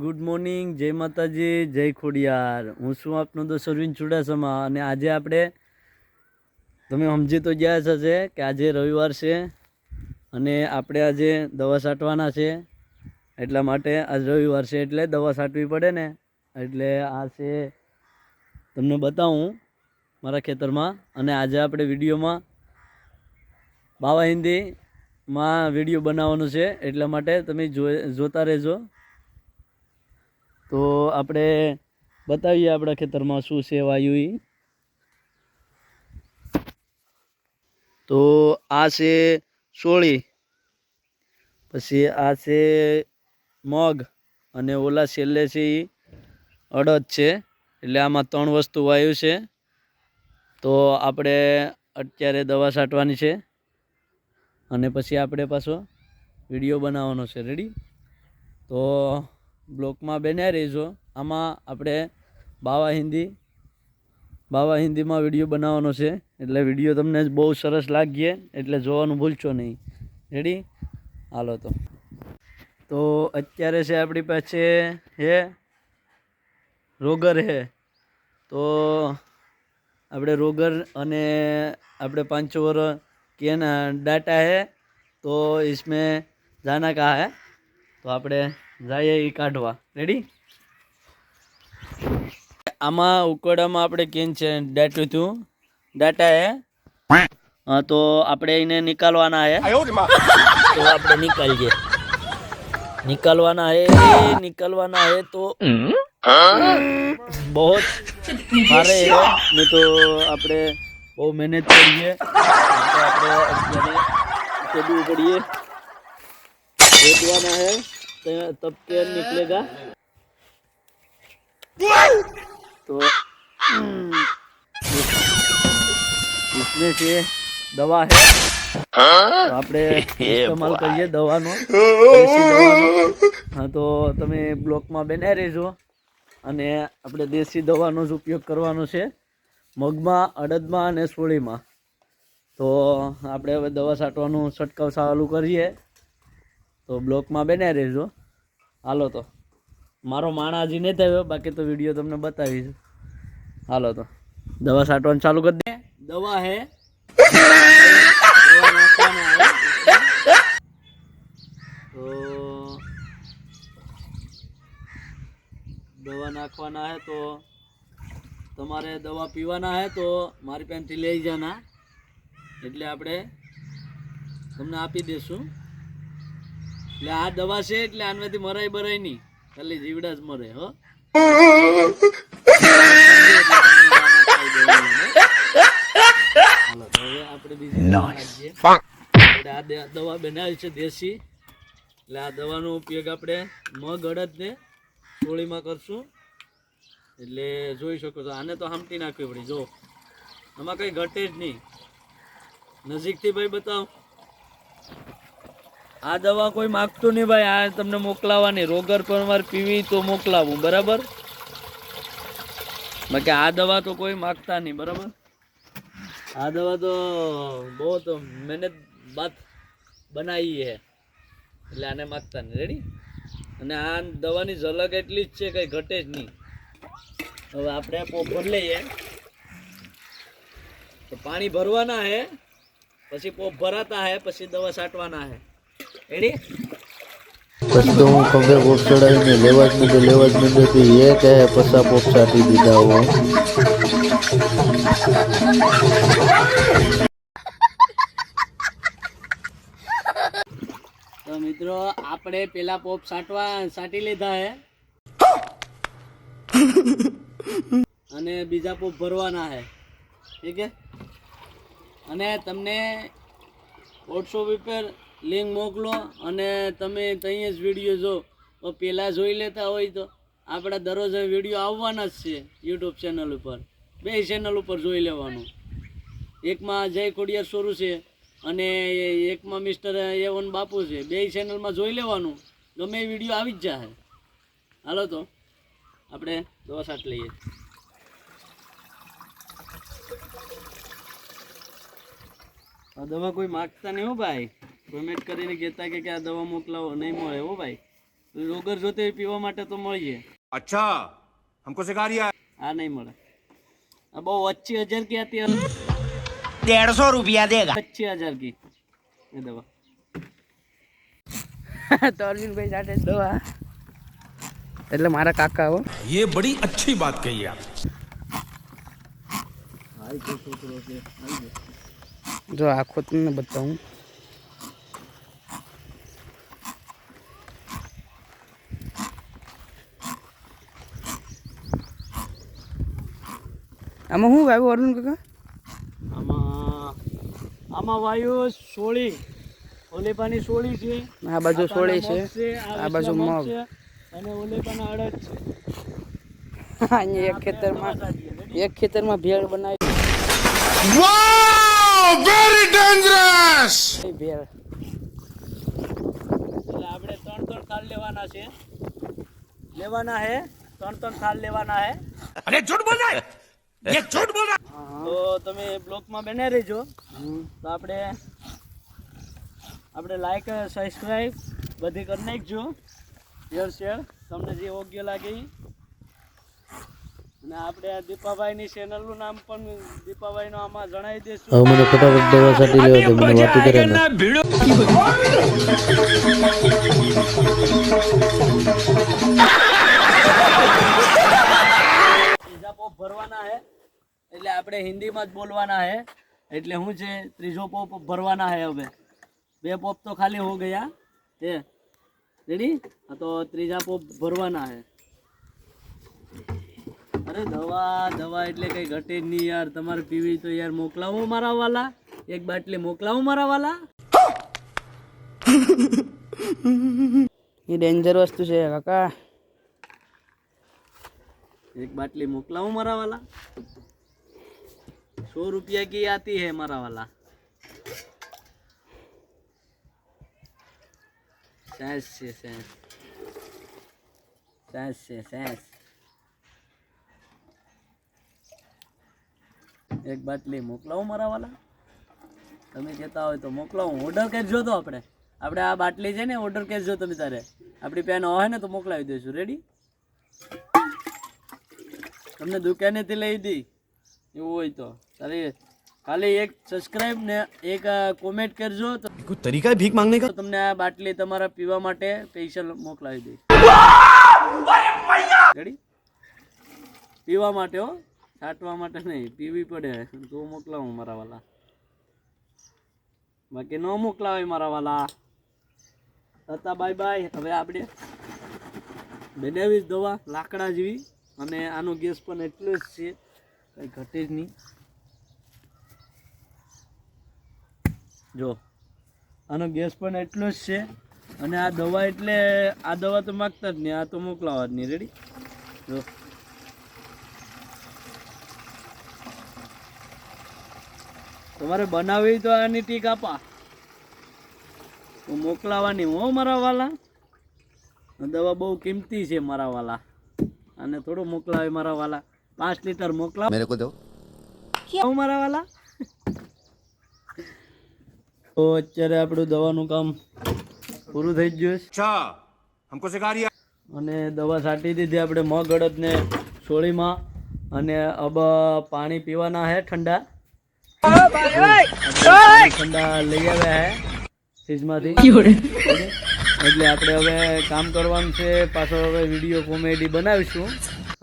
Good morning, જય માતાજી, જય ખોડિયાર. હું છું આપનો દોસ્ત અરવિંદ ચુડાસમા અને આજે આપણે તમે સમજી તો ગયા હશે કે આજે રવિવાર છે અને આપણે આજે દવા છાંટવાના છે. એટલા માટે આજ રવિવાર છે એટલે દવા છાંટવી પડે ને, એટલે આ છે તમને બતાવું મારા ખેતરમાં. અને આજે આપણે વિડીયોમાં બાવા હિન્દીમાં વિડીયો બનાવવાનો છે, એટલા માટે તમે જોતા રહેજો. તો આપણે બતાવીએ આપણા ખેતરમાં શું છે વાયુ. તો આ છે સોળી, પછી આ છે મગ અને ઓલા છેલ્લે છે એ અડદ છે. એટલે આમાં 3 વસ્તુ વાયુ છે. તો આપણે અત્યારે દવા છાંટવાની છે અને પછી આપણે પાછો વિડીયો બનાવવાનો છે. રેડી? તો બ્લોકમાં બન્યા રહીજો. આમાં આપણે બાવા હિન્દીમાં વિડીયો બનાવવાનો છે, એટલે વિડીયો તમને બહુ સરસ લાગીએ એટલે જોવાનું ભૂલશો નહીં. રેડી? હાલો તો અત્યારે છે આપણી પાસે હે રોગર હે. તો આપણે રોગર અને આપણે 5 और કેન डाटा है, तो इसमें जाना कहाँ है, तो આપણે જઈએ એ કાઢવા. રેડી? આમાં ઉકળામાં આપણે કેન છે डाटा है. हाँ, तो આપણે એને निकालवाना है. तो આપણે निकालवाना है तो बहुत सारे है. नहीं तो આપણે બહુ મહેનત કરીએ તો આપણે અત્યારે ખેડવું પડીએ. ખેડવાના है तब केन निकलेगा. तो इसमें से दवा है, तो આપણે ઇસ્तेमाल કરીએ દવાનો. હા, તો તમે બ્લોકમાં બનાવી રહેજો અને આપણે દેશી દવાનો જ ઉપયોગ કરવાનો છે મગમાં, અડદમાં અને સોળીમાં. તો આપણે હવે દવા છાંટવાનું છંટકાવ ચાલુ કરીએ, તો બ્લોકમાં બનાવી રહેજો. હાલો, તો મારો માણા હજી નહીં થયો, બાકી તો વિડીયો તમને બતાવીશ. હાલો, તો દવા છાંટવાનું ચાલુ કરી દે. દવા હે દવા નાખવાના હે. તો દવા નાખવાના હે, તો તમારે દવા પીવાના હે તો મારી પાસેથી લઈ જાના, એટલે આપણે તમને આપી દેશું. એટલે આ દવા છે એટલે આનાથી મરાય બરાય નહીં, ખાલી જીવડા જ મરે. હો, હવે આપણે બીજી આપણે આ દવા બનાવી છે દેશી. એટલે આ દવાનો ઉપયોગ આપણે મગ, અડદ ને સોળીમાં કરશું. એટલે જોઈ શકો છો. આને તો હામટી નાખવી પડી. જો આમાં કઈ ઘટે જ નહીં. નજીકથી ભાઈ બતાવો. આ દવા કોઈ માગતું નહીં ભાઈ, આ તમને મોકલાવાની. રોગર પર મારે પીવી તો મોકલાવું, બરાબર? બાકી આ દવા તો કોઈ માગતા નહીં, બરાબર? આ દવા તો બહુ તો મહેનત બાદ બનાવી છે, એટલે આને માગતા નહીં. રેડી? અને આ દવાની ઝલક એટલી જ છે, કઈ ઘટે જ નહીં. હવે આપણે પોપ ભરી લઈએ. તો પાણી ભરવાના હે, પછી પોપ ભરાતા હે, પછી દવા છાંટવાના હે. રેડી? પછી તો હું ખંભે પોપ ચડાવીને લેવા જ નથી એ કહે પસા પોપ છાંટી દીધા હું. તો મિત્રો આપણે પેલા પોપ છાંટી લીધા હે અને બીજા પોપ ભરવાના હે. ઠીક હે? અને તમને WhatsApp ઉપર લિંક મોકલો અને તમે ત્યાં જ વિડીયો જો. તો પહેલાં જોઈ લેતા હોય તો આપણા દરરોજ વિડીયો આવવાના જ છે યુટ્યુબ ચેનલ ઉપર. 2 ચેનલ ઉપર જોઈ લેવાનું. એકમાં જય ખોડિયાર સોરું છે અને એકમાં મિસ્ટર A1 બાપુ છે. 2 ચેનલમાં જોઈ લેવાનું, ગમે એ વિડીયો આવી જ જાય. હાલો, તો આપણે દવા છાંટી લઈએ. આ દવા કોઈ માગતા નહીં હો ભાઈ. પેમેન્ટ કરીને કહેતા કે આ દવા મોકલાવો, નહીં મળે હો ભાઈ. વગર જોતે પીવા માટે તો મળીએ. अच्छा हमको सिखा रिया આ નહીં મળે. આ બહુ 25,000 की आती है. 150 रुपया देगा 25,000 की ये दवा. તો અરવિંદભાઈ સાથે દવા એટલે મારા કાકા હો. ये बड़ी अच्छी बात कही आप જો આખો તમને બતાવું. આમાં શું વાવ્યું અરવિંદ કાકા? આમાં વાયુ સોળી, ઓલેપાની સોળી છે, આ બાજુ સોળી છે, આ બાજુ મગ છે અને ઓલેપાના અડદ છે. અહીંયા એક ખેતરમાં ભેળ બનાવી. वेरी डेंजरस ભેળ એટલે આપણે 3 થાળ લેવાના છે. ત્રણ થાળ લેવાના હે. अरे झूठ बोल रहा है ये झूठ बोल रहा તો તમે બ્લોકમાં બને રહેજો. તો આપણે લાઈક સબસ્ક્રાઈબ બધી કરી નાખજો. શેર તમને જે યોગ્ય લાગે ઈ. અને આપણે આ દીપાભાઈની ચેનલનું નામ પણ દીપાભાઈનો આમાં જણાવી દઈશું. હવે મને ફટાફટ દવા છાંટી લેવા દે, મને વાતું કરે ને. ત્રીજા પોપ ભરવાના હે એટલે આપણે હિન્દીમાં જ બોલવાના હે. એટલે શું છે, ત્રીજો પોપ ભરવાના હે. હવે 2 પોપ તો ખાલી હો ગયા છે. રેડી? તો ત્રીજા પોપ ભરવાના હે. અરે દવા એટલે કઈ ઘટે જ નહીં યાર. તમારે પીવી તો યાર મોકલાવો મારા વાલા. એક બાટલી મોકલાવો મારા વાલા. એ ડેન્જર વસ્તુ છે કાકા. एक बाटली मोकलाऊं मारा वाला. 100 रुपया की आती है मारा वाला. सैस एक बाटली मोकलाऊं मारा वाला. તમે કહેતા હોય તો મોકલાવું. ઓર્ડર કરજો. તો આપણે આ બાટલી છે ને, ઓર્ડર કરજો તમે. તારે આપણી પેન હોય ને તો મોકલાવી દઈશું. રેડી? તમને દુકાનેથી લઈ દી એવું હોય તો તારે ખાલી એક સબસ્ક્રાઇબ ને એક કોમેન્ટ કરજો તો कोई तरीका है भीख मांगने का તમને આ બાટલી તમારા પીવા માટે સ્પેશિયલ મોકલાવી દઈશ. રેડી? પીવા માટે હો, છાંટવા માટે નહીં. પીવી પડે તો મોકલાવું મારા વાલા. બાકી ન મોકલાવે મારા વાલા. તતા બાય બાય. હવે આપણે બનાવી દવા લાકડા જેવી. અને આનો ગેસ પણ એટલો જ છે, કંઈ ઘટે જ નહીં. જો આનો ગેસ પણ એટલો જ છે. અને આ દવા એટલે આ દવા તો માગતા જ નહીં, આ તો મોકલાવા જ નહીં. રેડી? જો તમારે બનાવી તો આની ટીક આપા તો મોકલાવાની હો મારા વાલા. દવા બહુ કિંમતી છે મારા વાલા. અને થોડું મોકલાવે મારા વાલા. 5 લીટર મોકલાવ मेरे को दो મારા વાલા. તો અત્યારે આપણું દવાનું કામ પૂરું થઈ ગયું છે. अच्छा हमको सिखा रिया અને દવા છાંટી દીધી આપણે મગ અડદને સોળીમાં. અને अब પાણી પીવાના છે ઠંડા. ઠંડા લઈ આવ્યા હે ફ્રીજમાંથી. એટલે આપણે હવે કામ કરવાનું છે. પાછો હવે વિડીયો કોમેડી બનાવીશું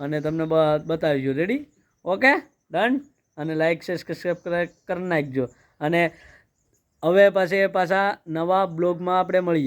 અને તમને બતાવીશું. રેડી? Okay done. અને લાઈક સબસ્ક્રાઈબ કરી નાખજો. અને હવે પાછા નવા બ્લોગમાં આપણે મળીએ.